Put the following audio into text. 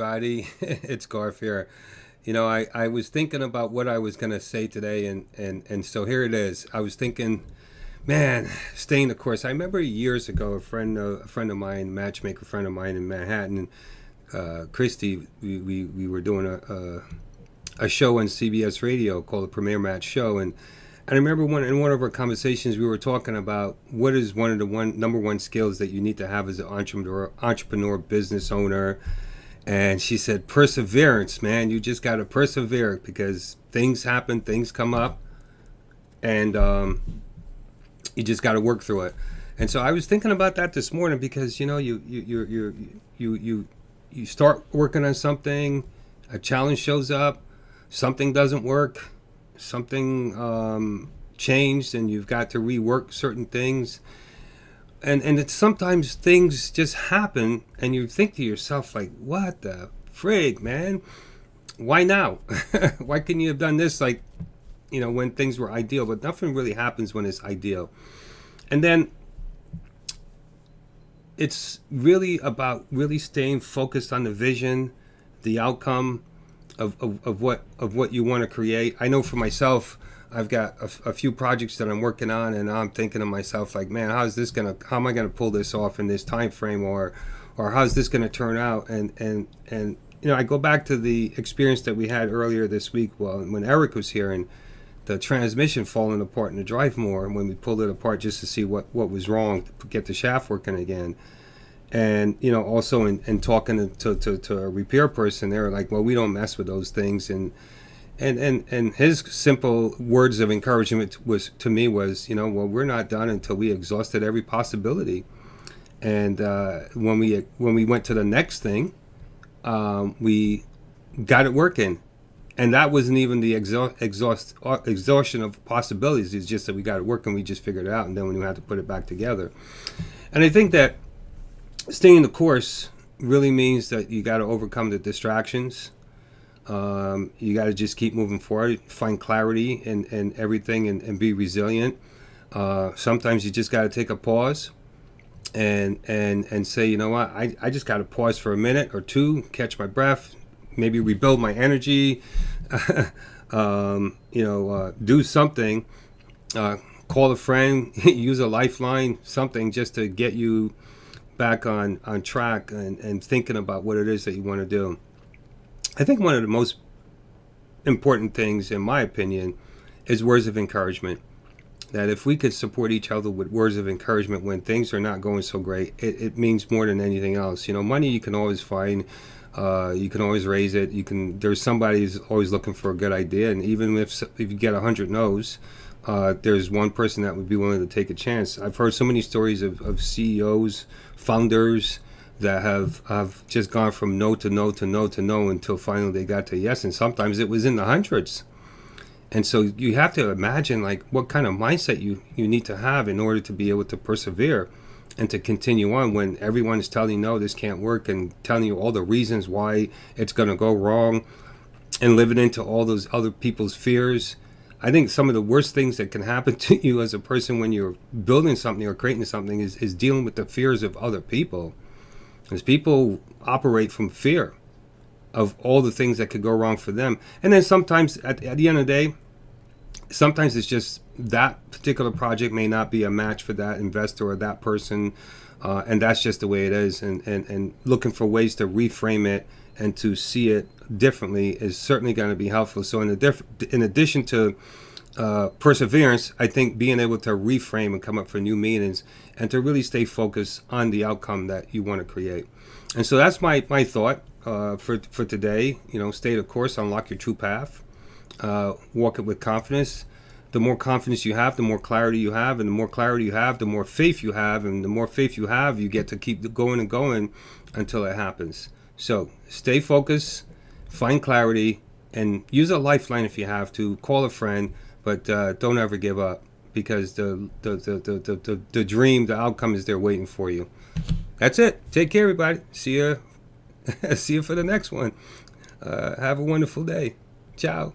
everybody. It's Garth here. I was thinking about what I was going to say today, and so here it is. I was thinking, man, staying the course. I remember years ago, a friend of mine, matchmaker friend of mine in Manhattan, Christy, we were doing a show on CBS Radio called the Premier Match Show, and I remember in one of our conversations we were talking about what is one of the number one skills that you need to have as an entrepreneur business owner. And she said, perseverance, man. You just got to persevere because things happen, things come up, and you just got to work through it. And so I was thinking about that this morning because you start working on something, a challenge shows up, something doesn't work, something changed, and you've got to rework certain things. And it's sometimes things just happen and you think to yourself, like, what the frig, man? Why now? Why couldn't you have done this, like, when things were ideal? But nothing really happens when it's ideal. And then it's really about really staying focused on the vision, the outcome of what you want to create. I know for myself, I've got a few projects that I'm working on, and I'm thinking to myself, like, man, how am I gonna pull this off in this time frame, or how's this gonna turn out? And I go back to the experience that we had earlier this week, when Eric was here, and the transmission falling apart in the drive more, and when we pulled it apart just to see what was wrong, to get the shaft working again. And also in talking to a repair person, they were like, well, we don't mess with those things. And his simple words of encouragement was well, we're not done until we exhausted every possibility. And when we went to the next thing, we got it working, and that wasn't even the exhaustion of possibilities. It's just that we got it working, we just figured it out, and then we had to put it back together. And I think that staying the course really means that you got to overcome the distractions. You got to just keep moving forward, find clarity in everything, and be resilient. Sometimes you just got to take a pause and say, you know what, I just got to pause for a minute or two, catch my breath, maybe rebuild my energy, do something, call a friend, use a lifeline, something just to get you back on track and thinking about what it is that you want to do. I think one of the most important things, in my opinion, is words of encouragement. That if we could support each other with words of encouragement when things are not going so great, it means more than anything else. Money you can always find, you can always raise it. There's somebody who's always looking for a good idea, and even if you get 100 no's, there's one person that would be willing to take a chance. I've heard so many stories of CEOs, founders, that have just gone from no to no to no to no until finally they got to yes, and sometimes it was in the hundreds. And so you have to imagine, like, what kind of mindset you need to have in order to be able to persevere and to continue on when everyone is telling you, no, this can't work, and telling you all the reasons why it's going to go wrong, and living into all those other people's fears. I think some of the worst things that can happen to you as a person when you're building something or creating something is dealing with the fears of other people. Because people operate from fear of all the things that could go wrong for them. And then sometimes, at the end of the day, sometimes it's just that particular project may not be a match for that investor or that person. And that's just the way it is. And looking for ways to reframe it and to see it differently is certainly going to be helpful. So in addition to perseverance, I think being able to reframe and come up for new meanings and to really stay focused on the outcome that you want to create. And so that's my thought for today. Stay the course, unlock your true path, walk it with confidence. The more confidence you have, the more clarity you have, and the more clarity you have, the more faith you have, and the more faith you have, you get to keep going and going until it happens. So stay focused, find clarity, and use a lifeline if you have to. Call a friend, but don't ever give up, because the dream, the outcome is there waiting for you. That's it. Take care, everybody. See you for the next one. Have a wonderful day. Ciao.